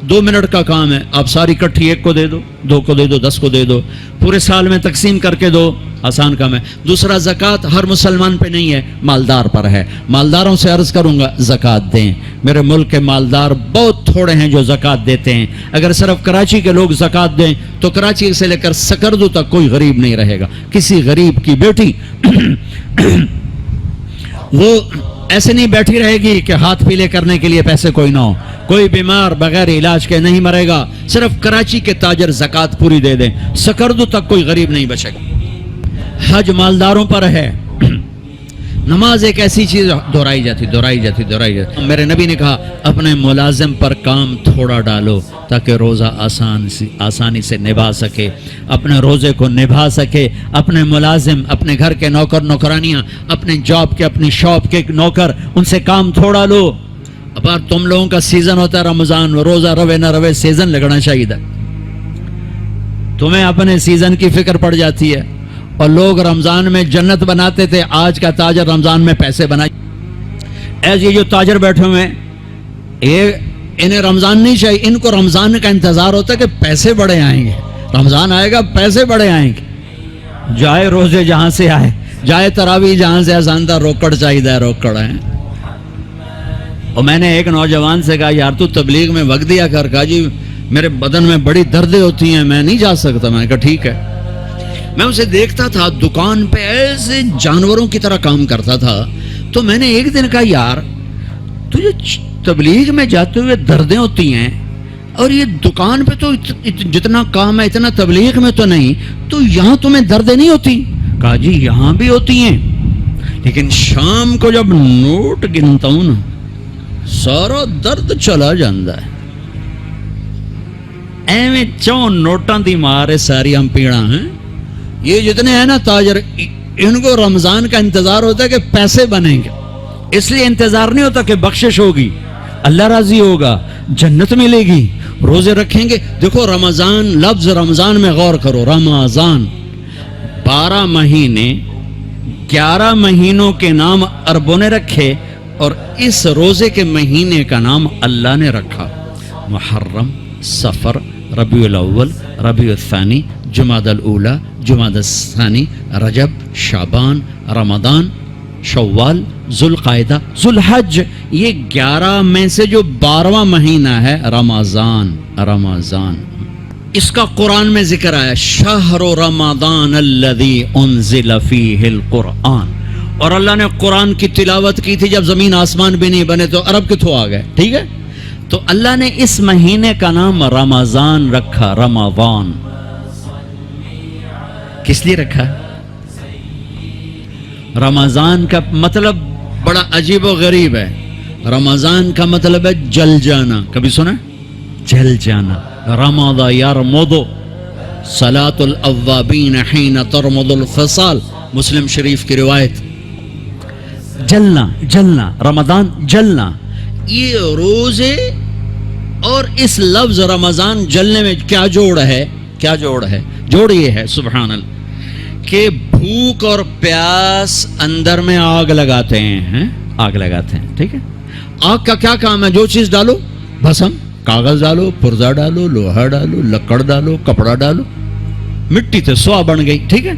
2 minute کا کام ہے، آپ ساری کٹھی 1 کو دے دو، 2 کو دے دو، 10 کو دے دو، پورے سال میں تقسیم کر کے دو، آسان کام ہے۔ دوسرا، زکوٰۃ ہر مسلمان پہ نہیں ہے، مالدار پر ہے۔ مالداروں سے عرض کروں گا زکوٰۃ دیں۔ میرے ملک کے مالدار بہت تھوڑے ہیں جو زکوٰۃ دیتے ہیں۔ اگر صرف کراچی کے لوگ زکوٰۃ دیں تو کراچی سے لے کر سکردو تک کوئی غریب نہیں رہے گا۔ کسی غریب کی بیٹی وہ ایسے نہیں بیٹھی رہے گی کہ ہاتھ پیلے کرنے کے لیے پیسے کوئی نہ ہو۔ کوئی بیمار بغیر علاج کے نہیں مرے گا۔ صرف کراچی کے تاجر زکوٰۃ پوری دے دیں، سکردو تک کوئی غریب نہیں بچے گا۔ حج مالداروں پر ہے۔ نماز ایک ایسی چیز دہرائی جاتی۔ میرے نبی نے کہا اپنے ملازم پر کام تھوڑا ڈالو تاکہ روزہ آسانی سے نبھا سکے، اپنے روزے کو نبھا سکے۔ اپنے ملازم، اپنے گھر کے نوکر نوکرانیاں، اپنے جاب کے، اپنی شاپ کے نوکر، ان سے کام تھوڑا لو۔ اب تم لوگوں کا سیزن ہوتا ہے رمضان، روزہ روے نہ روے سیزن لگنا چاہیے تھا۔ تمہیں اپنے سیزن کی فکر پڑ جاتی ہے، اور لوگ رمضان میں جنت بناتے تھے، آج کا تاجر رمضان میں پیسے بنائے۔ ایسے جو تاجر بیٹھے ہوئے ہیں، انہیں رمضان نہیں چاہیے، ان کو رمضان کا انتظار ہوتا ہے کہ پیسے بڑے آئیں گے، رمضان آئے گا پیسے بڑے آئیں گے۔ جائے روزے جہاں سے آئے، جائے تراویح جہاں سے آسان تھا، روکڑ چاہیے روکڑ ہے۔ اور میں نے ایک نوجوان سے کہا یار تو تبلیغ میں وقت دیا کر۔ کہا جی میرے بدن میں بڑی دردیں ہوتی ہیں، میں نہیں جا سکتا۔ میں نے کہا ٹھیک ہے۔ میں اسے دیکھتا تھا دکان پہ ایسے جانوروں کی طرح کام کرتا تھا، تو میں نے ایک دن کہا یار تجھے تبلیغ میں جاتے ہوئے دردیں ہوتی ہیں اور یہ دکان پہ تو جتنا کام ہے اتنا تبلیغ میں تو نہیں، تو یہاں تمہیں دردیں نہیں ہوتی؟ کہا جی یہاں بھی ہوتی ہیں، لیکن شام کو جب نوٹ گنتا ہوں نا سارا درد چلا جاندہ ہے۔ ایویں چون نوٹاں دی مارے ساری ہم پیڑا ہیں۔ یہ جتنے ہیں نا تاجر، ان کو رمضان کا انتظار ہوتا ہے کہ پیسے بنیں گے، اس لیے انتظار نہیں ہوتا کہ بخشش ہوگی، اللہ راضی ہوگا، جنت ملے گی، روزے رکھیں گے۔ دیکھو رمضان، لفظ رمضان میں غور کرو، رمضان 12 مہینے، 11 مہینوں کے نام عربوں نے رکھے اور اس روزے کے مہینے کا نام اللہ نے رکھا۔ محرم، صفر، ربیع الاول، ربیع الثانی، جمادی الاولی، جمادی الثانی، رجب، شعبان، رمضان، شوال، ذوالقعدہ، ذوالحج۔ یہ 11 میں سے جو 12واں مہینہ ہے رمضان۔ اس کا قرآن میں ذکر آیا، شہر رمضان الذی انزل فیہ القرآن۔ اور اللہ نے قرآن کی تلاوت کی تھی جب زمین آسمان بھی نہیں بنے، تو عرب کتوں آ گئے، ٹھیک ہے؟ تو اللہ نے اس مہینے کا نام رمضان رکھا۔ رمضان کس لیے رکھا؟ رمضان کا مطلب بڑا عجیب و غریب ہے۔ رمضان کا مطلب ہے جل جانا، کبھی سنا؟ جل جانا۔ رمض یرمض، صلاۃ الاوابین حین ترمض الفصال، مسلم شریف کی روایت۔ جلنا، رمضان جلنا۔ یہ روزے اور اس لفظ رمضان جلنے میں کیا جوڑ ہے؟ جوڑ یہ ہے سبحان اللہ کہ بھوک اور پیاس اندر میں آگ لگاتے ہیں، ٹھیک ہے؟ آگ کا کیا کام ہے؟ جو چیز ڈالو، بھسم، کاغذ ڈالو، پرزا ڈالو، لوہا ڈالو، لکڑ ڈالو، کپڑا ڈالو، مٹی سے سوا بن گئی، ٹھیک ہے؟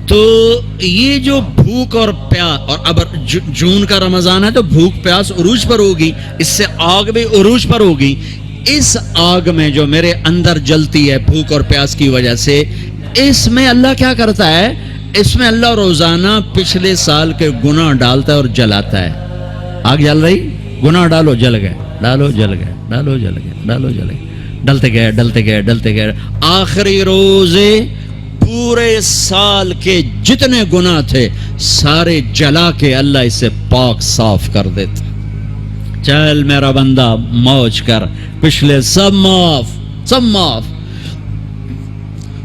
تو یہ جو بھوک اور پیاس، اور اب جون کا رمضان ہے تو بھوک پیاس عروج پر ہوگی، اس سے آگ بھی عروج پر ہوگی۔ اس آگ میں جو میرے اندر جلتی ہے بھوک اور پیاس کی وجہ سے، اس میں اللہ کیا کرتا ہے؟ اس میں اللہ روزانہ پچھلے سال کے گناہ ڈالتا ہے اور جلاتا ہے۔ آگ جل رہی، گناہ ڈالو، جل گئے، ڈالو جل گئے، ڈالو جل گئے، ڈالو جل گئے، ڈلتے گئے، آخری روزے پورے سال کے جتنے گناہ تھے سارے جلا کے اللہ اسے پاک صاف کر دیتا۔ چل میرا بندہ موج کر، پچھلے سب معاف۔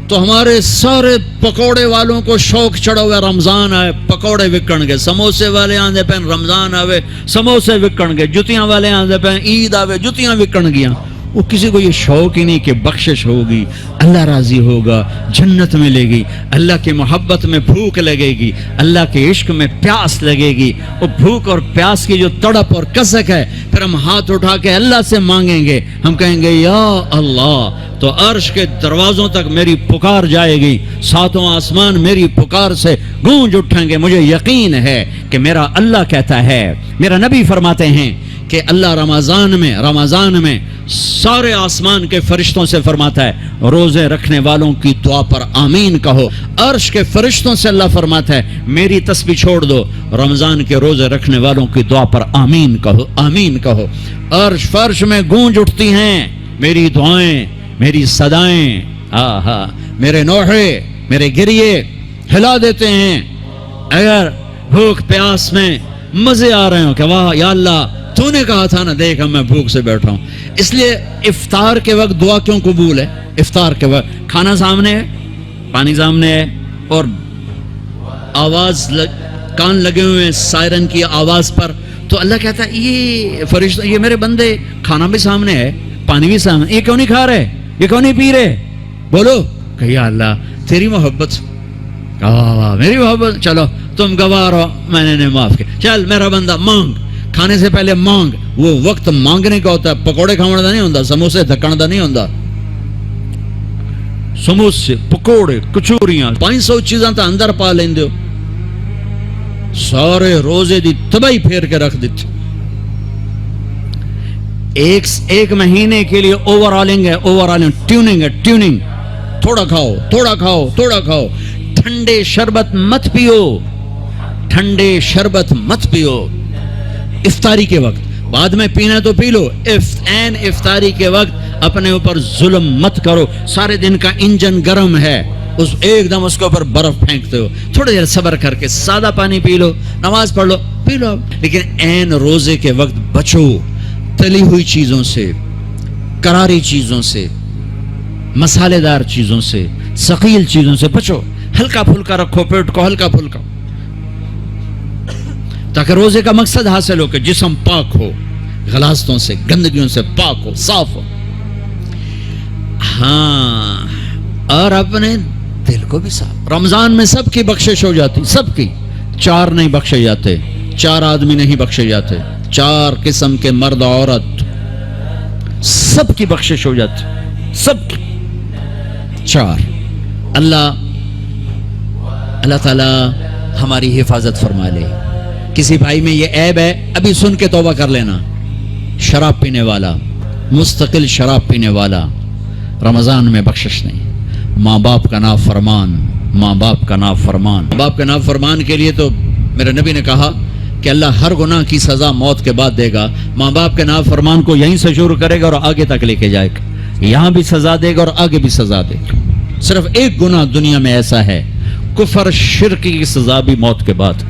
تو ہمارے سارے پکوڑے والوں کو شوق چڑھا ہوا، رمضان آئے پکوڑے وکن گے، سموسے والے آندے پہن رمضان آوے سموسے وکن گے، جتیاں والے آندے پہن عید آوے جتیاں وکن گیاں۔ وہ کسی کو یہ شوق ہی نہیں کہ بخشش ہوگی، اللہ راضی ہوگا، جنت ملے گی، اللہ کی محبت میں بھوک لگے گی، اللہ کے عشق میں پیاس لگے گی. وہ بھوک اور پیاس کی جو تڑپ اور کسک ہے، پھر ہم ہاتھ اٹھا کے اللہ سے مانگیں گے. ہم کہیں گے یا اللہ، تو عرش کے دروازوں تک میری پکار جائے گی، ساتوں آسمان میری پکار سے گونج اٹھیں گے. مجھے یقین ہے کہ میرا اللہ کہتا ہے، میرا نبی فرماتے ہیں کہ اللہ رمضان میں سارے آسمان کے فرشتوں سے فرماتا ہے روزے رکھنے والوں کی دعا پر آمین کہو. عرش کے فرشتوں سے اللہ فرماتا ہے میری تسبیح چھوڑ دو، رمضان کے روزے رکھنے والوں کی دعا پر آمین کہو، آمین کہو. عرش فرش میں گونج اٹھتی ہیں میری دعائیں، میری صدائیں. آہا، میرے نوحے، میرے گریے ہلا دیتے ہیں. اگر بھوک پیاس میں مزے آ رہے ہوں کہ واہ یا اللہ تو نے کہا تھا نا، دیکھ میں بھوک سے بیٹھا ہوں. اس لیے افطار کے وقت دعا کیوں قبول ہے؟ افطار کے وقت کھانا سامنے ہے، پانی سامنے ہے، اور آواز کان لگے ہوئے ہیں سائرن کی آواز پر، تو اللہ کہتا ہے یہ فرشتہ، یہ میرے بندے، کھانا بھی سامنے ہے، پانی بھی سامنے، یہ کیوں نہیں کھا رہے، یہ کیوں نہیں پی رہے؟ بولو کہ یا اللہ تیری محبت، میری محبت، چلو تم گوار ہو، میں نے معاف کیا، چل میرا بندہ مانگ. کھانے سے پہلے مانگ. وہ وقت مانگنے کا ہوتا ہے، پکوڑے کھاؤں دا نہیں ہوتا، سموسے دھکن دا نہیں ہوتا. سموسے، پکوڑے، کچوریاں، 500 چیزاں تو اندر پا لیندے ہو. سارے روزے دی تباہی پھیر کے رکھ دیتے. ایک مہینے کے لیے اوور آلنگ ہے، ٹیوننگ ہے، ٹیوننگ. تھوڑا کھاؤ، تھوڑا کھاؤ، تھوڑا کھاؤ. ٹھنڈے شربت مت پیو، ٹھنڈے شربت مت پیو افطاری کے وقت. بعد میں پینا تو پی لو، این افطاری کے وقت اپنے اوپر ظلم مت کرو. سارے دن کا انجن گرم ہے، ایک دم اس کے اوپر برف پھینکتے ہو. تھوڑی دیر صبر کر کے سادہ پانی پی لو، نماز پڑھ لو، پی لو. لیکن این روزے کے وقت بچو تلی ہوئی چیزوں سے، کراری چیزوں سے، مسالے دار چیزوں سے، ثقیل چیزوں سے بچو. ہلکا پھلکا رکھو پیٹ کو، ہلکا پھلکا، تاکہ روزے کا مقصد حاصل ہو کہ جسم پاک ہو، غلاظتوں سے، گندگیوں سے پاک ہو، صاف ہو. ہاں، اور اپنے دل کو بھی صاف. رمضان میں سب کی بخشش ہو جاتی، سب کی. 4 نہیں بخشے جاتے، 4 آدمی نہیں بخشے جاتے، 4 قسم کے مرد عورت سب کی بخشش ہو جاتی، سب کی. 4. اللہ تعالی ہماری حفاظت فرما لے. کسی بھائی میں یہ عیب ہے، ابھی سن کے توبہ کر لینا. شراب پینے والا، مستقل شراب پینے والا، رمضان میں بخشش نہیں. ماں باپ کا نافرمان، ماں باپ کا نافرمان. ماں باپ کے نافرمان کے لیے تو میرے نبی نے کہا کہ اللہ ہر گناہ کی سزا موت کے بعد دے گا. ماں باپ کے نافرمان کو یہیں سے شروع کرے گا اور آگے تک لے کے جائے گا. یہاں بھی سزا دے گا اور آگے بھی سزا دے گا. صرف ایک گناہ دنیا میں ایسا ہے، کفر شرک کی سزا بھی موت کے بعد.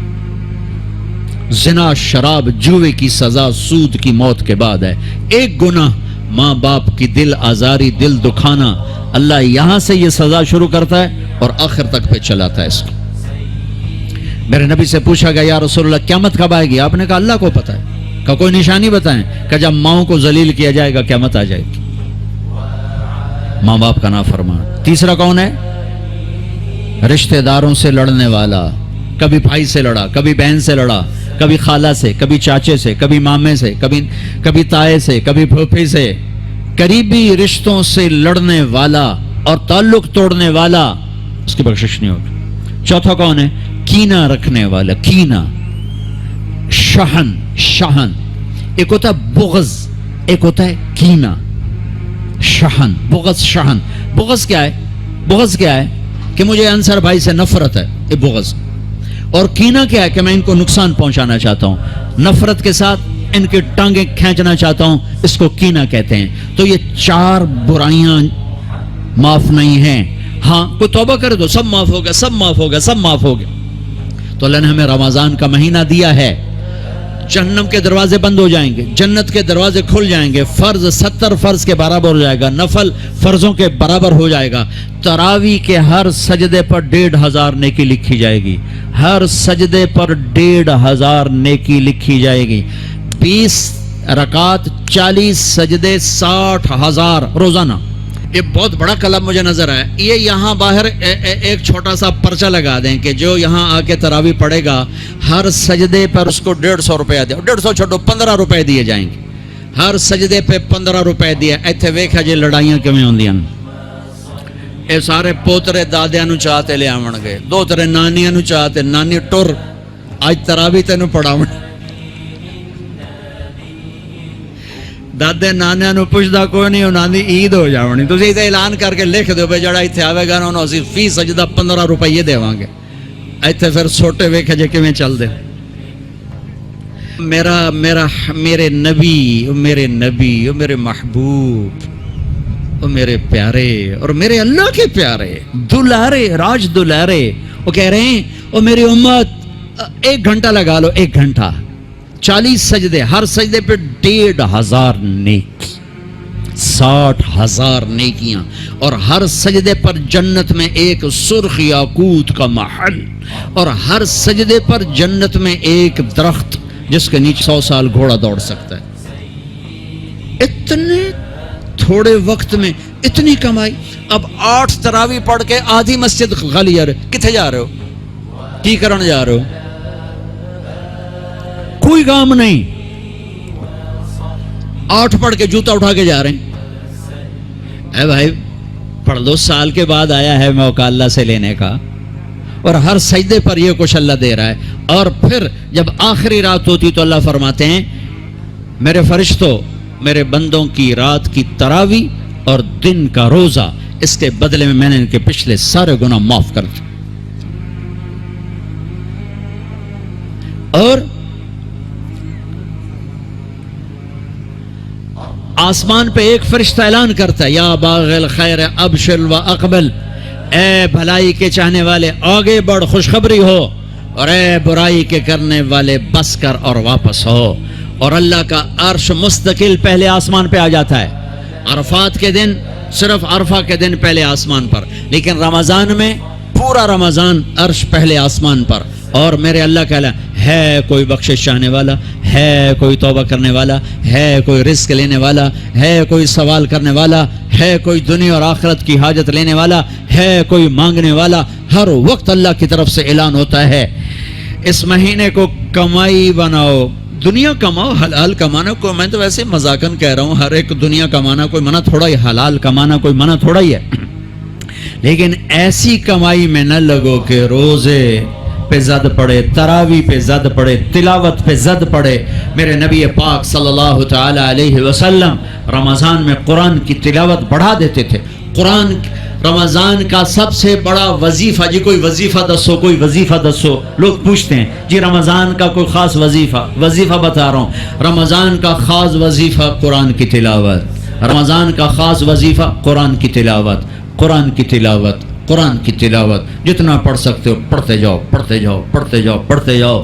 زنا، شراب، جوے کی سزا سود کی موت کے بعد ہے. ایک گناہ ماں باپ کی دل آزاری، دل دکھانا، اللہ یہاں سے یہ سزا شروع کرتا ہے اور آخر تک پہ چلاتا ہے اس کو. میرے نبی سے پوچھا گیا یا رسول اللہ قیامت کب آئے گی؟ آپ نے کہا اللہ کو پتہ ہے. کہ کوئی نشانی بتائیں؟ کہ جب ماؤں کو ذلیل کیا جائے گا قیامت آ جائے گی. ماں باپ کا نافرمان. تیسرا کون ہے؟ رشتہ داروں سے لڑنے والا. کبھی بھائی سے لڑا، کبھی بہن سے لڑا، کبھی خالہ سے، کبھی چاچے سے، کبھی مامے سے، کبھی تائے سے، کبھی پھوپھی سے. قریبی رشتوں سے لڑنے والا اور تعلق توڑنے والا، اس کی بخشش نہیں ہوگی. چوتھا کون ہے؟ کینہ رکھنے والا. کینہ، شہن. ایک ہوتا ہے بغض، ایک ہوتا ہے کینہ. شہن، بغض، شہن. بغض کیا ہے؟ کہ مجھے انصر بھائی سے نفرت ہے، یہ بغض. اور کینہ کیا ہے؟ کہ میں ان کو نقصان پہنچانا چاہتا ہوں، نفرت کے ساتھ ان کی ٹانگیں کھینچنا چاہتا ہوں، اس کو کینہ کہتے ہیں. تو یہ 4 برائیاں معاف نہیں ہیں. ہاں کوئی توبہ کرے تو سب معاف ہو گیا، سب معاف ہو گیا، سب معاف ہو گیا. تو اللہ نے ہمیں رمضان کا مہینہ دیا ہے. جہنم کے دروازے بند ہو جائیں گے، جنت کے دروازے کھل جائیں گے. فرض 70 فرض کے برابر ہو جائے گا، نفل فرضوں کے برابر ہو جائے گا. تراویح کے ہر سجدے پر 1500 نیکی لکھی جائے گی. ہر سجدے پر 1500 نیکی لکھی جائے گی. 20 رکعت 40 سجدے 60,000 روزانہ. یہ بہت بڑا کلام مجھے نظر آیا. یہ یہاں باہر ایک چھوٹا سا پرچہ لگا دیں کہ جو یہاں آ کے تراویح پڑھے گا ہر سجدے پر اس کو 150 روپیہ دیا. 150 چھوٹو 15 روپے دیے جائیں گے. ہر سجدے پہ 15 روپے دیا. ایتھے ویکھا جی لڑائیاں کیویں ہوندیاں. اے سارے پوترے دادیاں نو چاہتے لے آون گے, دوترے نانیاں نو چاہتے, نانی ٹر اج تراویح تینوں پڑھاون. دادے نانیاں نو پوچھدا کوئی نہیں, انہاں دی عید ہو جاونی. تسی ایتھے اعلان کر کے لکھ دیو بے جڑا ایتھے آوے گا انہوں اسی فی سجدہ 15 روپے دیواں گے. ایتھے پھر سوٹے ویکھے جے کیویں چل دے. میرے نبی میرے محبوب, میرے پیارے اور میرے اللہ کے پیارے دلارے راج دلارے, وہ کہہ رہے ہیں او میری امت 1 گھنٹہ لگا لو, 1 گھنٹہ 40 سجدے, ہر سجدے پہ 1,500 نیکی, 60,000 نیکیاں, اور ہر سجدے پر جنت میں ایک سرخ یاقوت کا محل, اور ہر سجدے پر جنت میں ایک درخت جس کے نیچے 100 سال گھوڑا دوڑ سکتا ہے. اتنے تھوڑے وقت میں اتنی کمائی. اب 8 تراویح پڑھ کے آدھی مسجد خالی جا رہے, کتنے جا رہے ہو, کی کرن جا رہے ہو, کوئی کام نہیں. 8 پڑھ کے جوتا اٹھا کے جا رہے ہیں. اے بھائی پڑھ لو, سال کے بعد آیا ہے موقع اللہ سے لینے کا, اور ہر سجدے پر یہ کچھ اللہ دے رہا ہے. اور پھر جب آخری رات ہوتی تو اللہ فرماتے ہیں میرے فرشتوں, میرے بندوں کی رات کی تراویح اور دن کا روزہ, اس کے بدلے میں نے ان کے پچھلے سارے گناہ معاف کر دیے. اور آسمان پہ ایک فرشتہ اعلان کرتا ہے یا باغ الخیر ابشر و اقبل, اے بھلائی کے چاہنے والے آگے بڑھ خوشخبری ہو, اور اے برائی کے کرنے والے بس کر اور واپس ہو. اور اللہ کا عرش مستقل پہلے آسمان پہ آ جاتا ہے. عرفات کے دن صرف عرفہ کے دن پہلے آسمان پر, لیکن رمضان میں پورا رمضان عرش پہلے آسمان پر. اور میرے اللہ کا ہے کوئی بخشش چاہنے والا, ہے کوئی توبہ کرنے والا, ہے کوئی رزق لینے والا, ہے کوئی سوال کرنے والا, ہے کوئی دنیا اور آخرت کی حاجت لینے والا, ہے کوئی مانگنے والا. ہر وقت اللہ کی طرف سے اعلان ہوتا ہے اس مہینے کو کمائی بناؤ, دنیا کماؤ, حلال کمانا. کو میں تو ویسے مذاقن کہہ رہا ہوں, ہر ایک دنیا کمانا کوئی منع تھوڑا ہی, حلال کمانا کوئی منع تھوڑا ہی ہے. لیکن ایسی کمائی میں نہ لگو کہ روزے پہ زد پڑے, تراویح پہ زد پڑے, تلاوت پہ زد پڑے. میرے نبی پاک صلی اللہ تعالی علیہ وسلم رمضان میں قرآن کی تلاوت بڑھا دیتے تھے. قرآن رمضان کا سب سے بڑا وظیفہ, جی کوئی وظیفہ دسو, کوئی وظیفہ دسو. لوگ پوچھتے ہیں جی رمضان کا کوئی خاص وظیفہ بتا رہا ہوں. رمضان کا خاص وظیفہ قرآن کی تلاوت, رمضان کا خاص وظیفہ قرآن کی تلاوت, قرآن کی تلاوت, قرآن کی تلاوت. جتنا پڑھ سکتے ہو پڑھتے جاؤ, پڑھتے جاؤ, پڑھتے جاؤ, پڑھتے جاؤ.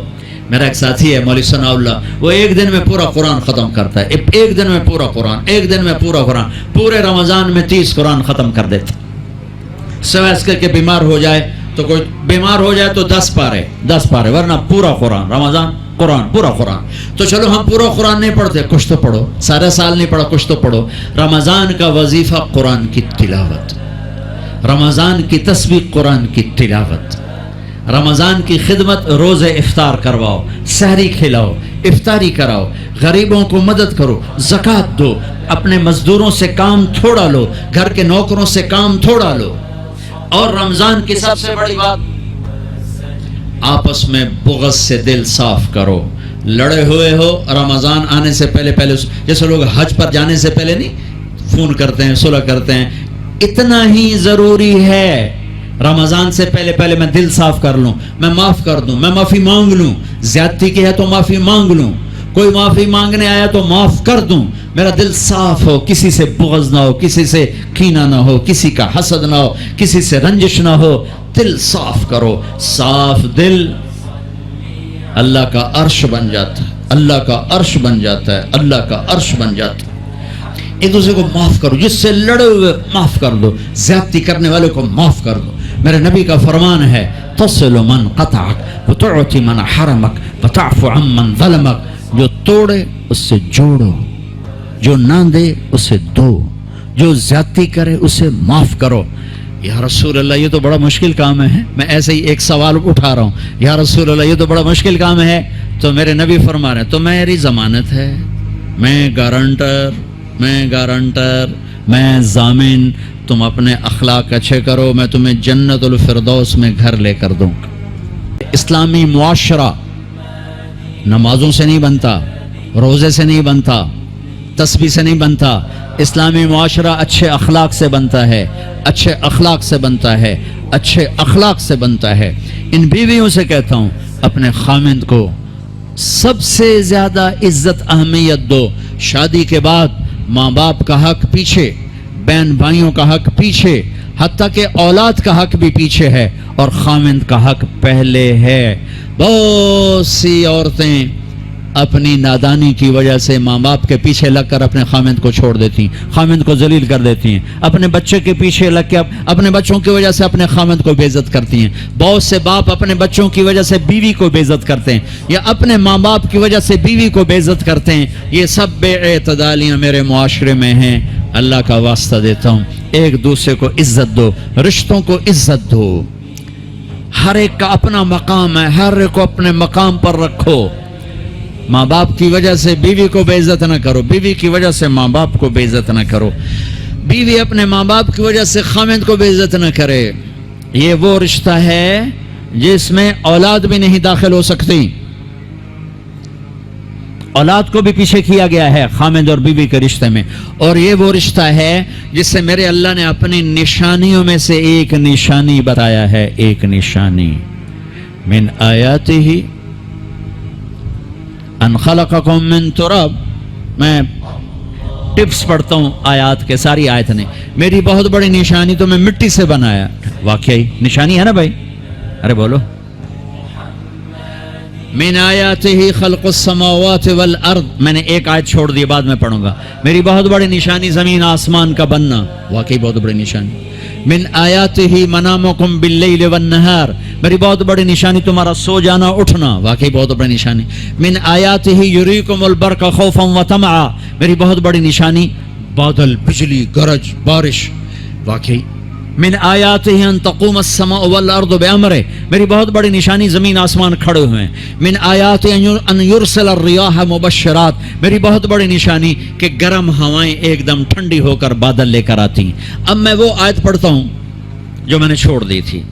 میرا ایک ساتھی ہے مولوی ثناء اللہ, وہ ایک دن میں پورا قرآن ختم کرتا ہے. ایک دن میں پورا قرآن, ایک دن میں پورا قرآن, پورے رمضان میں 30 قرآن ختم کر دیتا. سوائے اس کے بیمار ہو جائے تو, کوئی بیمار ہو جائے تو 10 پارے, ورنہ پورا قرآن رمضان, قرآن پورا قرآن. تو چلو ہم پورا قرآن نہیں پڑھتے, کچھ تو پڑھو. سارا سال نہیں پڑھا, کچھ تو پڑھو. رمضان کا وظیفہ قرآن کی تلاوت, رمضان کی تسبیح قرآن کی تلاوت, رمضان کی خدمت, روزے افطار کرواؤ, سحری کھلاؤ, افطاری کراؤ, غریبوں کو مدد کرو, زکوٰۃ دو, اپنے مزدوروں سے کام تھوڑا لو, گھر کے نوکروں سے کام تھوڑا لو. اور رمضان کی سب سے بڑی بات, آپس میں بغض سے دل صاف کرو. لڑے ہوئے ہو رمضان آنے سے پہلے, جیسے لوگ حج پر جانے سے پہلے نہیں فون کرتے ہیں, صلح کرتے ہیں, اتنا ہی ضروری ہے. رمضان سے پہلے میں دل صاف کر لوں, میں معاف کر دوں, میں معافی مانگ لوں. زیادتی کی ہے تو معافی مانگ لوں, کوئی معافی مانگنے آیا تو معاف کر دوں. میرا دل صاف ہو, کسی سے بغض نہ ہو, کسی سے کینہ نہ ہو, کسی کا حسد نہ ہو, کسی سے رنجش نہ ہو. دل صاف کرو. صاف دل اللہ کا عرش بن جاتا ہے, اللہ کا عرش بن جاتا ہے, اللہ کا عرش بن جاتا ہے. ایک دوسرے کو معاف کرو, جس سے لڑے ہوئے معاف کر دو, زیادتی کرنے والے کو معاف کر دو. میرے نبی کا فرمان ہے تصل من قطعک وتعطی من حرمک وتعفو عن من ظلمک, جو توڑے اس سے جوڑو، جو نہ دے اسے دو، جو زیادتی کرے اسے معاف کرو۔ یا رسول اللہ یہ تو بڑا مشکل کام ہے، میں ایسے ہی ایک سوال اٹھا رہا ہوں، یا رسول اللہ یہ تو بڑا مشکل کام ہے، تو میرے نبی فرما رہے ہیں تو میری ضمانت ہے، میں گارنٹر، میں ضامن، تم اپنے اخلاق اچھے کرو، میں تمہیں جنت الفردوس میں گھر لے کر دوں۔ اسلامی معاشرہ نمازوں سے نہیں بنتا، روزے سے نہیں بنتا، تسبیح سے نہیں بنتا، اسلامی معاشرہ اچھے اخلاق سے بنتا ہے، اچھے اخلاق سے بنتا ہے، اچھے اخلاق سے بنتا ہے۔ ان بیویوں سے کہتا ہوں اپنے خامند کو سب سے زیادہ عزت اہمیت دو۔ شادی کے بعد ماں باپ کا حق پیچھے، بہن بھائیوں کا حق پیچھے، حتیٰ کہ اولاد کا حق بھی پیچھے ہے، اور خامند کا حق پہلے ہے۔ بہت سی عورتیں اپنی نادانی کی وجہ سے ماں باپ کے پیچھے لگ کر اپنے خامند کو چھوڑ دیتی ہیں، خامند کو ذلیل کر دیتی ہیں، اپنے بچے کے پیچھے لگ کے اپنے بچوں کی وجہ سے اپنے خامند کو بے عزت کرتی ہیں۔ بہت سے باپ اپنے بچوں کی وجہ سے بیوی کو بے عزت کرتے ہیں، یا اپنے ماں باپ کی وجہ سے بیوی کو بے عزت کرتے ہیں۔ یہ سب بے اعتدالیاں میرے معاشرے میں ہیں۔ اللہ کا واسطہ دیتا ہوں ایک دوسرے کو عزت دو، رشتوں کو عزت دو۔ ہر ایک کا اپنا مقام ہے، ہر ایک کو اپنے مقام پر رکھو۔ ماں باپ کی وجہ سے بیوی کو بے عزت نہ کرو، بیوی کی وجہ سے ماں باپ کو بے عزت نہ کرو، بیوی اپنے ماں باپ کی وجہ سے خامند کو بے عزت نہ کرے۔ یہ وہ رشتہ ہے جس میں اولاد بھی نہیں داخل ہو سکتی، اولاد کو بھی پیچھے کیا گیا ہے خامند اور بیوی کے رشتے میں۔ اور یہ وہ رشتہ ہے جس سے میرے اللہ نے اپنی نشانیوں میں سے ایک نشانی بتایا ہے، ایک نشانی من آیاتہ ان خلقکم من تراب۔ میں ٹپس پڑھتا ہوں آیات کے، ساری آیت نے میری بہت بڑی نشانی تو میں مٹی سے بنایا۔ واقعی نشانی ہے نا بھائی، ارے بولو۔ من آیاتہ خلق السماوات والارض، میں نے ایک آیت چھوڑ دی، بعد میں پڑھوں گا۔ میری بہت بڑی نشانی زمین آسمان کا بننا، واقعی بہت بڑی نشانی۔ من آیاتہ منامکم باللیل والنہار، میری بہت بڑی نشانی تمہارا سو جانا اٹھنا، واقعی بہت بڑی نشانی۔ من آیاتہ یریکم البرق خوفا وطمعا، میری بہت بڑی نشانی بادل، بجلی، گرج، بارش، واقعی۔ من آیاتہ ان تقوم السماء والارض بامرہ، میری بہت بڑی نشانی زمین آسمان کھڑے ہوئے ہیں۔ من آیاتہ ان یرسل الریاح مبشرات، میری بہت بڑی نشانی کہ گرم ہوائیں ایک دم ٹھنڈی ہو کر بادل لے کر آتی ہیں۔ اب میں وہ آیت پڑھتا ہوں جو میں نے چھوڑ دی تھی،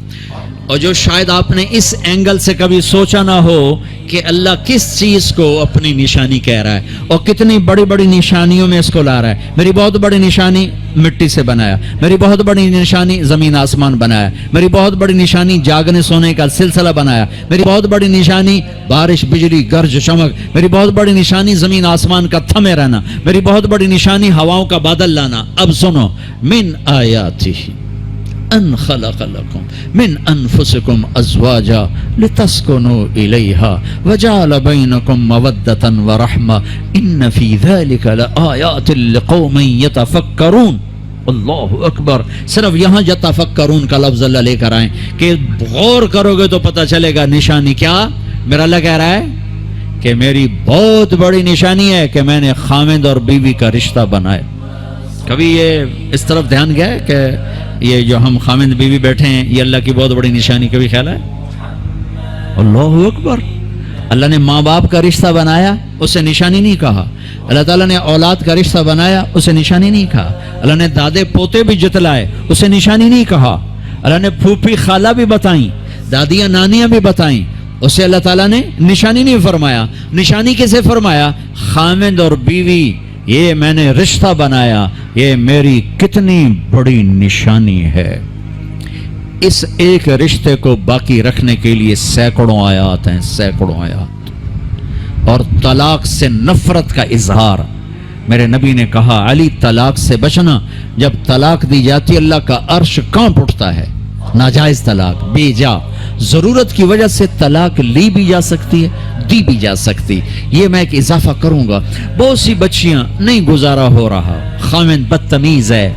اور جو شاید آپ نے اس اینگل سے کبھی سوچا نہ ہو کہ اللہ کس چیز کو اپنی نشانی کہہ رہا ہے اور کتنی بڑی بڑی نشانیوں میں اس کو لا رہا ہے۔ میری بہت بڑی نشانی مٹی سے بنایا، میری بہت بڑی نشانی زمین آسمان بنایا، میری بہت بڑی نشانی جاگنے سونے کا سلسلہ بنایا، میری بہت بڑی نشانی بارش، بجلی، گرج، چمک، میری بہت بڑی نشانی زمین آسمان کا تھمے رہنا، میری بہت بڑی نشانی ہواؤں کا بادل لانا۔ اب سنو، من آیاتہ ان خلق لکم من انفسکم ازواجا لتسکنوا الیہا وجعل بینکم مودۃ ورحمہ ان فی ذلک لآیات لقوم یتفکرون۔ اللہ اکبر، صرف یہاں یتفکرون کا لفظ اللہ لے کر آئیں کہ غور کرو گے تو پتہ چلے گا نشانی کیا۔ میرا اللہ کہہ رہا ہے کہ میری بہت بڑی نشانی ہے کہ میں نے خامند اور بیوی کا رشتہ بنایا۔ کبھی یہ اس طرف دھیان گیا ہے کہ یہ جو ہم خامند بیوی بیٹھے ہیں یہ اللہ کی بہت بڑی نشانی، کبھی خیال ہے؟ اللہ اکبر، اللہ نے ماں باپ کا رشتہ بنایا، اسے نشانی نہیں کہا۔ اللہ تعالیٰ نے اولاد کا رشتہ بنایا، اسے نشانی نہیں کہا۔ اللہ نے دادے پوتے بھی جتلائے، اسے نشانی نہیں کہا۔ اللہ نے پھوپھی خالہ بھی بتائیں، دادیاں نانیاں بھی بتائیں، اسے اللہ تعالیٰ نے نشانی نہیں فرمایا۔ نشانی کسے فرمایا؟ خامند اور بیوی، یہ میں نے رشتہ بنایا، یہ میری کتنی بڑی نشانی ہے۔ اس ایک رشتے کو باقی رکھنے کے لیے سینکڑوں آیات ہیں، سینکڑوں آیات۔ اور طلاق سے نفرت کا اظہار، میرے نبی نے کہا علی طلاق سے بچنا، جب طلاق دی جاتی اللہ کا عرش کانپ اٹھتا ہے۔ ناجائز طلاق، بے جا، ضرورت کی وجہ سے طلاق لی بھی جا سکتی ہے، دی بھی جا سکتی۔ یہ میں ایک اضافہ کروں گا، بہت سی بچیاں نہیں گزارا ہو رہا، خامند بدتمیز ہے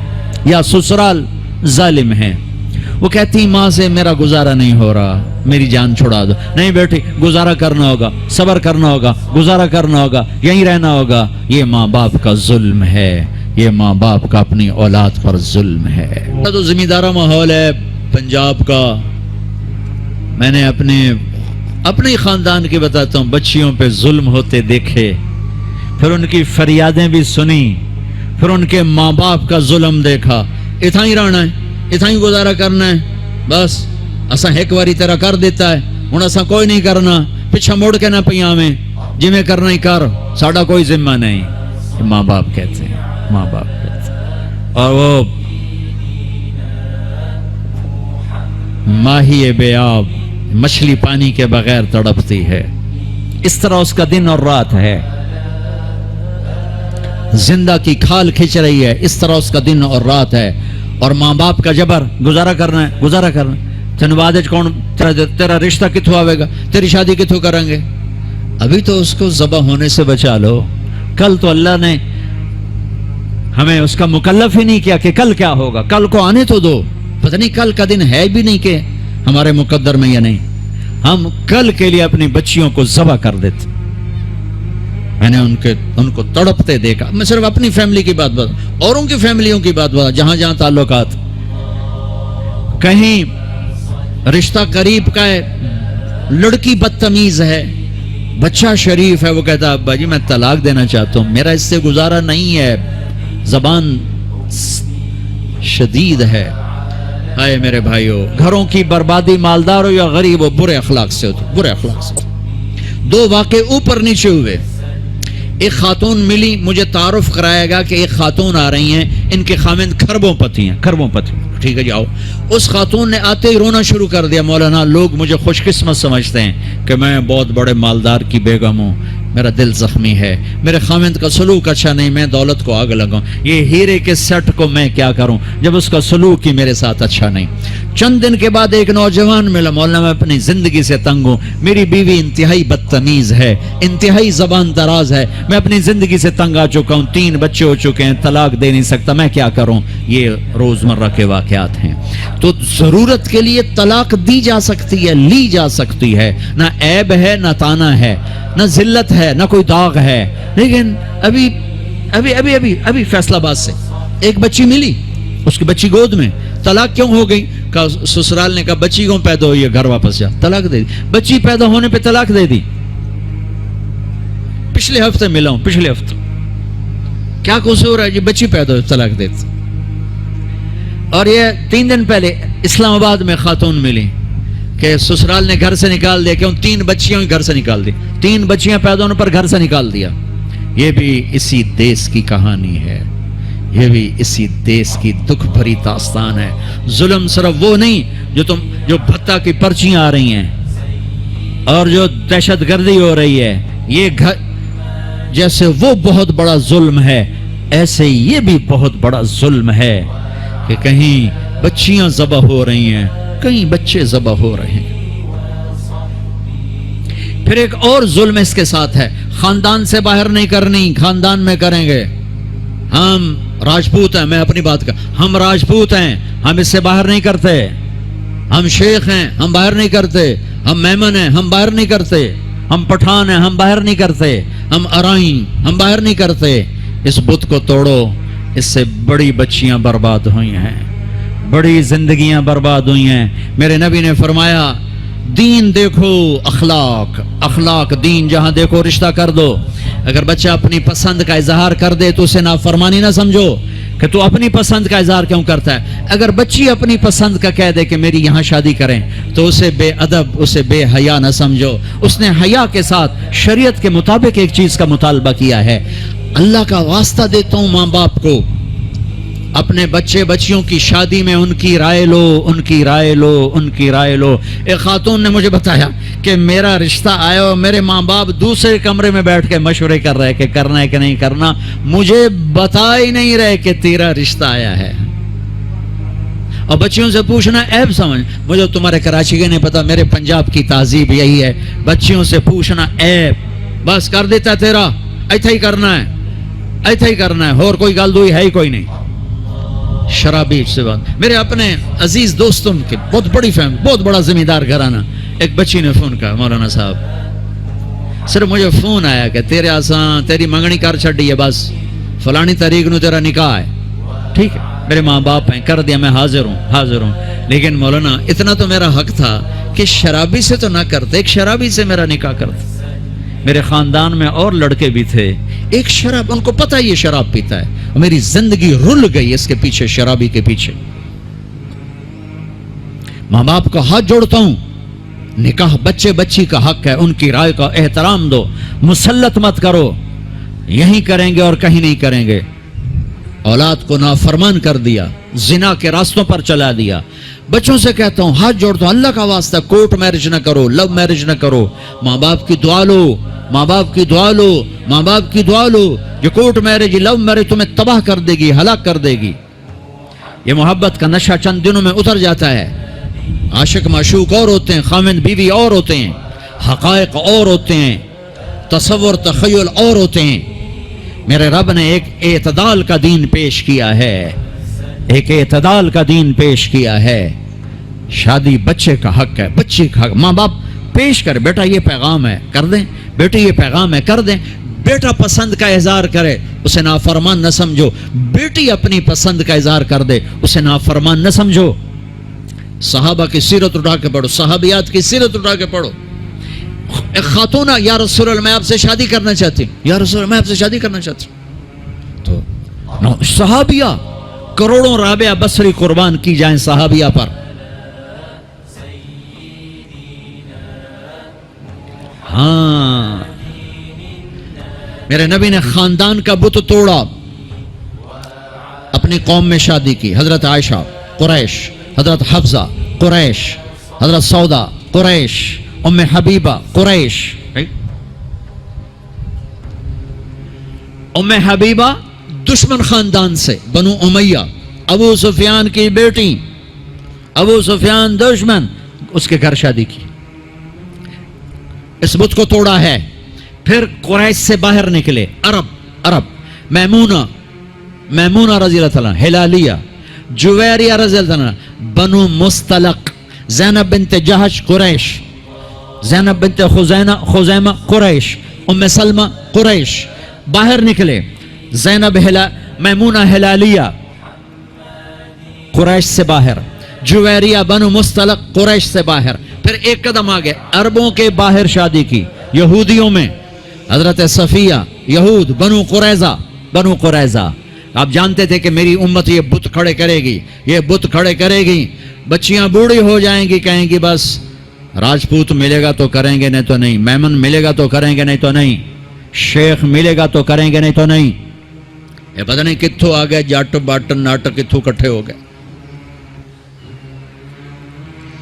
یا سسرال ظالم ہے، وہ کہتی ماں سے میرا گزارا نہیں ہو رہا، میری جان چھڑا دو. نہیں بیٹی، گزارا کرنا ہوگا، صبر کرنا ہوگا، گزارا کرنا ہوگا، یہیں رہنا ہوگا. یہ ماں باپ کا ظلم ہے، یہ ماں باپ کا اپنی اولاد پر ظلم ہے. تو زمیندارہ ماحول ہے پنجاب کا. میں نے اپنے خاندان کی بتاتا ہوں، بچیوں پہ ظلم ہوتے دیکھے، پھر ان کی فریادیں بھی سنی، پھر ان کے ماں باپ کا ظلم دیکھا. اتنا ہی رہنا ہے، اتنا ہی گزارا کرنا ہے، بس اساں ایک باری تیرا کر دیتا ہے، ہن اساں کوئی نہیں کرنا، پیچھے مڑ کے نہ پیاویں، جی میں کرنا ہی کر، ساڈا کوئی ذمہ نہیں. ماں باپ کہتے ہیں، ماں باپ کہتے ہیں. اور وہ ماہی بے آب، مچھلی پانی کے بغیر تڑپتی ہے، اس طرح اس کا دن اور رات ہے. زندہ کی کھال کھچ رہی ہے، اس طرح اس کا دن اور رات ہے. اور ماں باپ کا جبر، گزارا کرنا ہے، گزارا کرنا ہے. تین بعد کون تیرا رشتہ کتوں آئے گا، تیری شادی کتوں کریں گے. ابھی تو اس کو ذبح ہونے سے بچا لو. کل تو اللہ نے ہمیں اس کا مکلف ہی نہیں کیا کہ کل کیا ہوگا، کل کو آنے تو دو. پتہ نہیں کل کا دن ہے بھی نہیں کہ ہمارے مقدر میں یا نہیں. ہم کل کے لیے اپنی بچیوں کو ذبح کر دیتے. میں نے ان کو تڑپتے دیکھا. میں صرف اپنی فیملی کی بات بتا، اوروں کی فیملیوں کی بات بتا، جہاں جہاں تعلقات. کہیں رشتہ قریب کا ہے، لڑکی بدتمیز ہے، بچہ شریف ہے، وہ کہتا ابا جی میں طلاق دینا چاہتا ہوں، میرا اس سے گزارا نہیں ہے، زبان شدید ہے. ہائے میرے بھائیو، گھروں کی بربادی مالدار ہو یا غریب ہو، برے اخلاق سے ہوتی، برے اخلاق سے. دو واقعے اوپر نیچے ہوئے. ایک خاتون ملی، مجھے تعارف کرایا گیا کہ ایک خاتون آ رہی ہیں، ان کے خامند کھربوں پتی ہیں، کھربوں پتی. ٹھیک ہے جی آؤ. اس خاتون نے آتے ہی رونا شروع کر دیا. مولانا لوگ مجھے خوش قسمت سمجھتے ہیں کہ میں بہت بڑے مالدار کی بیگم ہوں، میرا دل زخمی ہے، میرے خامند کا سلوک اچھا نہیں، میں دولت کو آگ لگاؤں، یہ ہیرے کے سیٹ کو میں کیا کروں جب اس کا سلوک ہی میرے ساتھ اچھا نہیں. چند دن کے بعد ایک نوجوان ملا. مولانا میں اپنی زندگی سے تنگ ہوں، میری بیوی انتہائی بدتمیز ہے، انتہائی زبان دراز ہے، میں اپنی زندگی سے تنگ آ چکا ہوں، 3 بچے ہو چکے ہیں، طلاق دے نہیں سکتا، میں کیا کروں. یہ روزمرہ کے واقعات ہیں. تو ضرورت کے لیے طلاق دی جا سکتی ہے، لی جا سکتی ہے، نہ عیب ہے، نہ تانا ہے، نہ ذلت ہے، نہ کوئی داغ ہے. لیکن ابھی فیصل آباد سے ایک بچی ملی، اس کی بچی گود میں. طلاق کیوں ہو گئی؟ سسرال نے کہا بچی کیوں پیدا ہوئی ہے، گھر واپس جا. طلاق دے دی. بچی پیدا ہونے پہ طلاق دے دی. پچھلے ہفتے ملا ہوں، پچھلے ہفتے. کیا قصور ہے جی، بچی پیدا ہوئی طلاق دے دی. اور یہ 3 دن پہلے اسلام آباد میں خاتون ملی کہ سسرال نے گھر سے نکال دیا، کیوں 3 بچیاں گھر سے نکال دی، 3 بچیاں پیدا ہونے پر گھر سے نکال دیا. یہ بھی اسی دیس کی کہانی ہے، یہ بھی اسی دیس کی دکھ بھری داستان ہے. ظلم صرف وہ نہیں جو بھتہ کی پرچیاں آ رہی ہیں اور جو دہشت گردی ہو رہی ہے، یہ جیسے وہ بہت بڑا ظلم ہے، ایسے یہ بھی بہت بڑا ظلم ہے کہ کہیں بچیاں ذبح ہو رہی ہیں، کئی بچے ذبح ہو رہے ہیں. پھر ایک اور ظلم اس کے ساتھ ہے، خاندان سے باہر نہیں کرنی، خاندان میں کریں گے. ہم راجپوت ہیں، میں اپنی بات ہم راجپوت ہیں، ہم اس سے باہر نہیں کرتے. ہم شیخ ہیں، ہم باہر نہیں کرتے. ہم میمن ہیں، ہم باہر نہیں کرتے. ہم پٹھان ہیں، ہم باہر نہیں کرتے. ہم ارائیں، ہم باہر نہیں کرتے. اس بت کو توڑو. اس سے بڑی بچیاں برباد ہوئی ہیں، بڑی زندگیاں برباد ہوئی ہیں. میرے نبی نے فرمایا دین دیکھو، اخلاق، اخلاق دین جہاں دیکھو رشتہ کر دو. اگر بچہ اپنی پسند کا اظہار کر دے تو اسے نافرمانی نہ سمجھو کہ تو اپنی پسند کا اظہار کیوں کرتا ہے. اگر بچی اپنی پسند کا کہہ دے کہ میری یہاں شادی کریں تو اسے بے ادب، اسے بے حیا نہ سمجھو. اس نے حیا کے ساتھ شریعت کے مطابق ایک چیز کا مطالبہ کیا ہے. اللہ کا واسطہ دیتا ہوں ماں باپ کو، اپنے بچے بچیوں کی شادی میں ان کی رائے لو، ان کی رائے لو، ان کی رائے لو. ایک خاتون نے مجھے بتایا کہ میرا رشتہ آیا اور میرے ماں باپ دوسرے کمرے میں بیٹھ کے مشورے کر رہے کہ کرنا ہے کہ نہیں کرنا، مجھے بتا ہی نہیں رہے کہ تیرا رشتہ آیا ہے. اور بچیوں سے پوچھنا عیب سمجھ. مجھے تمہارے کراچی کے نہیں پتا، میرے پنجاب کی تہذیب یہی ہے، بچیوں سے پوچھنا عیب. بس کر دیتا تیرا، ایتھا ہی کرنا ہے، ایتھا ہی کرنا ہے، اور کوئی گل دوئی ہے ہی کوئی نہیں. شرابی سے بات. میرے اپنے عزیز دوستوں کے بہت بڑی فیملی, بہت بڑا زمیندار گھرانہ. ایک بچی نے فون کہا, مولانا صاحب صرف مجھے فون آیا کہ تیرے آسان تیری منگنی کر چھڑی ہے, بس فلانی تاریخ نو تیرا نکاح ہے. ٹھیک ہے, میرے ماں باپ ہیں, کر دیا, میں حاضر ہوں. لیکن مولانا اتنا تو میرا حق تھا کہ شرابی سے تو نہ کرتے, ایک شرابی سے میرا نکاح کرتے. میرے خاندان میں اور لڑکے بھی تھے, ایک شراب, ان کو پتہ یہ شراب پیتا ہے, میری زندگی رل گئی اس کے پیچھے, شرابی کے پیچھے. ماں باپ کا ہاتھ جوڑتا ہوں, نکاح بچے بچی کا حق ہے, ان کی رائے کا احترام دو, مسلط مت کرو. یہیں کریں گے اور کہیں نہیں کریں گے. اولاد کو نافرمان کر دیا, زنا کے راستوں پر چلا دیا. بچوں سے کہتا ہوں, ہاتھ جوڑتا ہوں, اللہ کا واسطہ کورٹ میرج نہ کرو, لو میرج نہ کرو. ماں باپ کی دعا لو, ماں باپ کی دعا لو, ماں باپ کی دعا لو. یہ کورٹ میرج, لو میرج تمہیں تباہ کر دے گی, ہلاک کر دے گی. یہ محبت کا نشہ چند دنوں میں اتر جاتا ہے. عاشق معشوق اور ہوتے ہیں, خاوند بیوی اور ہوتے ہیں, حقائق اور ہوتے ہیں, تصور تخیل اور ہوتے ہیں. میرے رب نے ایک اعتدال کا دین پیش کیا ہے, ایک اعتدال کا دین پیش کیا ہے. شادی بچے کا حق ہے, بچے کا حق. ماں باپ پیش کر, بیٹا یہ پیغام ہے, کر دیں, بیٹی یہ پیغام ہے, کر دیں. بیٹا پسند کا اظہار کرے, اسے نافرمان نہ سمجھو. بیٹی اپنی پسند کا اظہار کر دے, اسے نافرمان نہ سمجھو. صحابہ کی سیرت اٹھا کے پڑھو, صحابیات کی سیرت اٹھا کے پڑھو. ایک خاتون, یا رسول اللہ میں آپ سے شادی کرنا چاہتی ہوں, یا رسول اللہ میں آپ سے شادی کرنا چاہتی ہوں. تو صحابیہ کروڑوں رابعہ بصری قربان کی جائیں صحابیہ پر. ہاں, میرے نبی نے خاندان کا بت توڑا, اپنی قوم میں شادی کی. حضرت عائشہ قریش, حضرت حفصہ قریش, حضرت سودا قریش, ام حبیبہ قریش. ام حبیبہ دشمن خاندان سے, بنو امیہ, ابو سفیان کی بیٹی, ابو سفیان دشمن, اس کے گھر شادی کی. اس بت کو توڑا ہے. پھر قریش سے باہر نکلے عرب, میمونہ رضی اللہ تعالیٰ, ہلالیہ, جویریہ رضی اللہ عنہ, بنو مستلق, زینب بنت جہش قریش, زینب بنت خزیمہ قریش, ام سلمہ قریش. باہر نکلے, زینب میمونہ ہلالیہ قریش سے باہر, جویریہ بنو مستلق قریش سے باہر. پھر ایک قدم آگے, عربوں کے باہر شادی کی, یہودیوں میں. حضرت صفیہ, یہود, بنو قریظہ. آپ جانتے تھے کہ میری امت یہ بت کھڑے کرے گی, یہ بت کھڑے کرے گی. بچیاں بوڑھی ہو جائیں گی, کہیں گی بس راجپوت ملے گا تو کریں گے, نہیں تو نہیں. میمن ملے گا تو کریں گے, نہیں تو نہیں. شیخ ملے گا تو کریں گے, نہیں تو نہیں. یہ پتہ نہیں کتھوں آ گئے, جٹ بٹ ناٹ کتھوں کٹھے ہو گئے.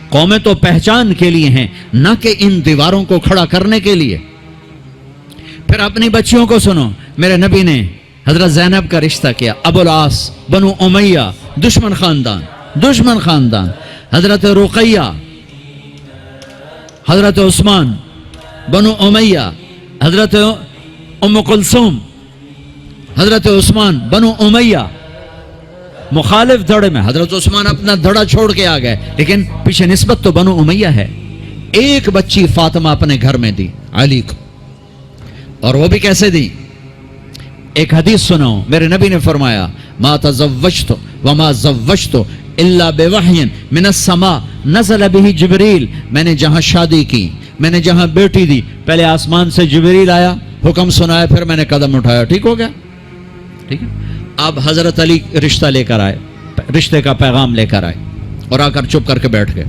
قومیں تو پہچان کے لیے ہیں, نہ کہ ان دیواروں کو کھڑا کرنے کے لیے. پھر اپنی بچیوں کو سنو, میرے نبی نے حضرت زینب کا رشتہ کیا, ابو العاص, بنو امیہ, دشمن خاندان. حضرت رقیہ, حضرت عثمان, بنو امیہ, حضرت ام کلثوم, حضرت عثمان, بنو امیہ. مخالف دھڑے میں حضرت عثمان اپنا دھڑا چھوڑ کے آ گئے, لیکن پیچھے نسبت تو بنو امیہ ہے. ایک بچی فاطمہ اپنے گھر میں دی علی کو, اور وہ بھی کیسے دی؟ ایک حدیث سناؤ, میرے نبی نے فرمایا, ما تزوجت وما زوجت الا بوحی من السماء نزل به جبریل. میں نے جہاں شادی کی, میں نے جہاں بیٹی دی, پہلے آسمان سے جبریل آیا, حکم سنایا, پھر میں نے قدم اٹھایا. ٹھیک ہو گیا, ٹھیک ہے. اب حضرت علی رشتہ لے کر آئے, رشتے کا پیغام لے کر آئے, اور آ کر چپ کر کے بیٹھ گئے.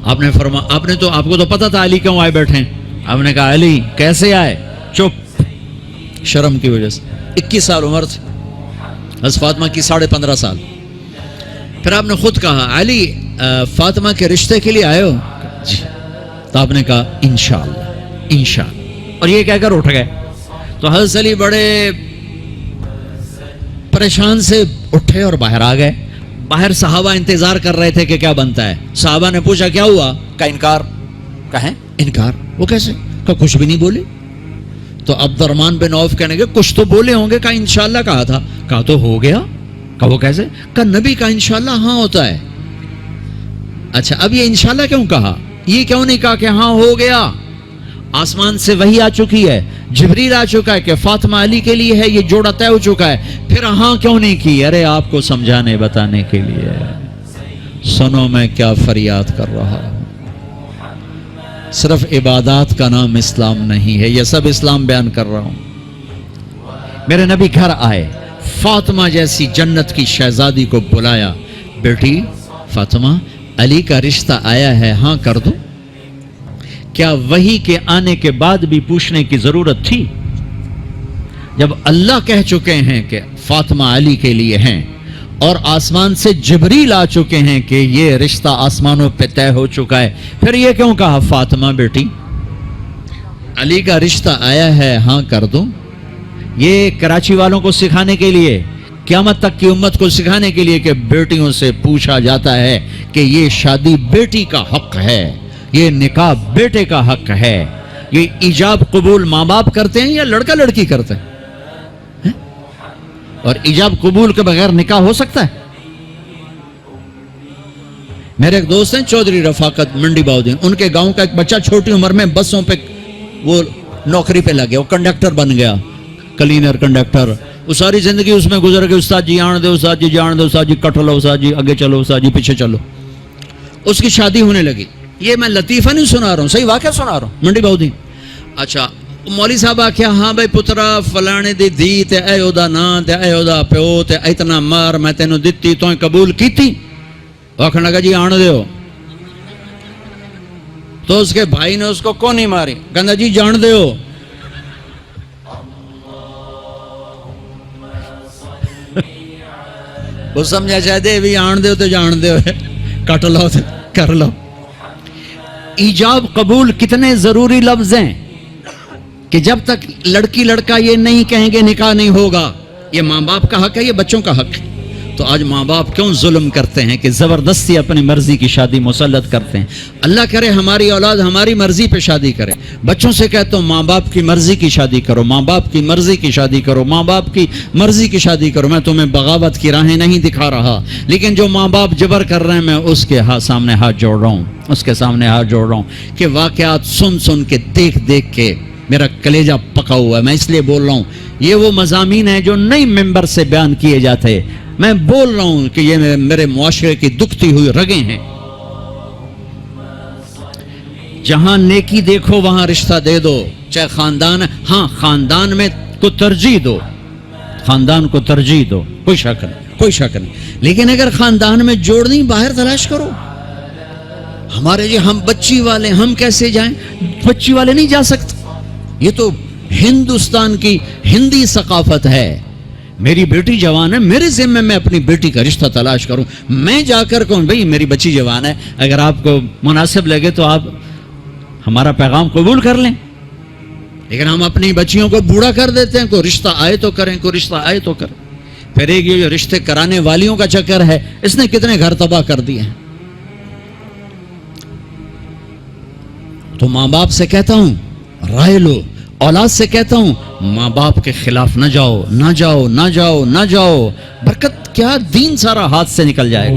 آپ نے فرمایا, آپ کو تو پتا تھا علی کیوں آئے بیٹھے. آپ نے کہا, علی کیسے آئے؟ چپ, شرم کی وجہ سے. 21 سال عمر تھی حضرت فاطمہ کی, 15.5 سال. پھر آپ نے خود کہا, علی فاطمہ کے رشتے کے لیے آئے ہو؟ جی. تو آپ نے کہا, انشاءاللہ, اور یہ کہہ کر اٹھ گئے. تو حضرت علی بڑے پریشان سے اٹھے اور باہر آ گئے. باہر صحابہ انتظار کر رہے تھے کہ کیا بنتا ہے. صحابہ نے پوچھا, کیا ہوا؟ کہا, انکار. کہیں انکار؟ وہ کیسے؟ کہا, کچھ بھی نہیں بولے. تو عبد الرحمن بن عوف کہنے کے, کچھ تو بولے ہوں گے. کہا, انشاءاللہ کہا تھا. کہا, تو ہو گیا. کہا وہ کیسے؟ کہا نبی کا انشاءاللہ ہاں ہوتا ہے. اچھا اب یہ انشاءاللہ کیوں کہا؟ یہ کیوں نہیں کہا کہ ہاں ہو گیا؟ آسمان سے وحی آ چکی ہے، جبریل آ چکا ہے کہ فاطمہ علی کے لیے ہے، یہ جوڑا طے ہو چکا ہے، پھر ہاں کیوں نہیں کی؟ ارے آپ کو سمجھانے بتانے کے لیے. سنو میں کیا فریاد کر رہا ہوں. صرف عبادات کا نام اسلام نہیں ہے، یہ سب اسلام بیان کر رہا ہوں. میرے نبی گھر آئے، فاطمہ جیسی جنت کی شہزادی کو بلایا، بیٹی فاطمہ علی کا رشتہ آیا ہے، ہاں کر دو. کیا وحی کے آنے کے بعد بھی پوچھنے کی ضرورت تھی؟ جب اللہ کہہ چکے ہیں کہ فاطمہ علی کے لیے ہیں اور آسمان سے جبریل آ چکے ہیں کہ یہ رشتہ آسمانوں پہ طے ہو چکا ہے، پھر یہ کیوں کہا فاطمہ بیٹی علی کا رشتہ آیا ہے، ہاں کر دو؟ یہ کراچی والوں کو سکھانے کے لیے، قیامت تک کی امت کو سکھانے کے لیے کہ بیٹیوں سے پوچھا جاتا ہے کہ یہ شادی بیٹی کا حق ہے، یہ نکاح بیٹے کا حق ہے. یہ ایجاب قبول ماں باپ کرتے ہیں یا لڑکا لڑکی کرتے ہیں؟ اور ایجاب قبول کے بغیر نکاح ہو سکتا ہے؟ میرے ایک دوست ہیں چودھری رفاقت منڈی باؤدین، ان کے گاؤں کا ایک بچہ چھوٹی عمر میں بسوں پہ وہ نوکری پہ لگ گیا، وہ کنڈکٹر بن گیا، کلینر کنڈکٹر. وہ ساری زندگی اس میں گزر گئی. استاد جی جان دے، استاد جی جان دے، استاد جی کٹ لو، استاد جی آگے چلو، استاد جی پیچھے چلو. اس کی شادی ہونے لگی. یہ میں لطیفہ نہیں سنا رہا ہوں، صحیح واقعہ سنا رہا ہوں، منڈی باؤدین. اچھا مولوی صاحب آخیا ہاں بھائی پترا فلانے دی دھی تے اے او دا نام تے اے او دا پیو تے اتنا مار میں تینوں دتی تو قبول کیتی؟ آخر لگا جی آن دیو. تو اس کے بھائی نے اس کو کون نہیں ماری، کہندا جی جان دیو. وہ سمجھا چاہتے بھی آن دیو تو جان دیو، کٹ لو تو کر لو. ایجاب قبول کتنے ضروری لفظ ہیں کہ جب تک لڑکی لڑکا یہ نہیں کہیں گے نکاح نہیں ہوگا. یہ ماں باپ کا حق ہے، یہ بچوں کا حق ہے. تو آج ماں باپ کیوں ظلم کرتے ہیں کہ زبردستی اپنی مرضی کی شادی مسلط کرتے ہیں؟ اللہ کرے ہماری اولاد ہماری مرضی پہ شادی کرے. بچوں سے کہتا ہوں ماں باپ کی مرضی کی شادی کرو، ماں باپ کی مرضی کی شادی کرو، ماں باپ کی مرضی کی شادی کرو. میں تمہیں بغاوت کی راہیں نہیں دکھا رہا، لیکن جو ماں باپ جبر کر رہے ہیں میں اس کے سامنے ہاتھ جوڑ رہا ہوں، اس کے سامنے ہاتھ جوڑ رہا ہوں کہ واقعات سن سن کے دیکھ دیکھ کے میرا کلیجہ پکا ہوا ہے. میں اس لیے بول رہا ہوں یہ وہ مضامین ہیں جو نئی ممبر سے بیان کیے جاتے. میں بول رہا ہوں کہ یہ میرے معاشرے کی دکھتی ہوئی رگیں ہیں. جہاں نیکی دیکھو وہاں رشتہ دے دو، چاہے خاندان، ہاں خاندان میں کو ترجیح دو، خاندان کو ترجیح دو، کوئی شک نہیں، کوئی شک نہیں. لیکن اگر خاندان میں جوڑ نہیں باہر تلاش کرو. ہمارے جی ہم بچی والے، ہم کیسے جائیں؟ بچی والے نہیں جا سکتے. یہ تو ہندوستان کی ہندی ثقافت ہے. میری بیٹی جوان ہے، میرے ذمہ میں اپنی بیٹی کا رشتہ تلاش کروں. میں جا کر کہوں بھئی میری بچی جوان ہے، اگر آپ کو مناسب لگے تو آپ ہمارا پیغام قبول کر لیں. لیکن ہم اپنی بچیوں کو بوڑھا کر دیتے ہیں. کوئی رشتہ آئے تو کریں، کوئی رشتہ آئے تو کریں. پھر ایک یہ جو رشتے کرانے والیوں کا چکر ہے، اس نے کتنے گھر تباہ کر دیے ہیں. تو ماں باپ سے کہتا ہوں رائے لو. اولاد سے کہتا ہوں ماں باپ کے خلاف نہ جاؤ، نہ جاؤ، نہ جاؤ، نہ جاؤ. برکت کیا، دین سارا ہاتھ سے نکل جائے گا.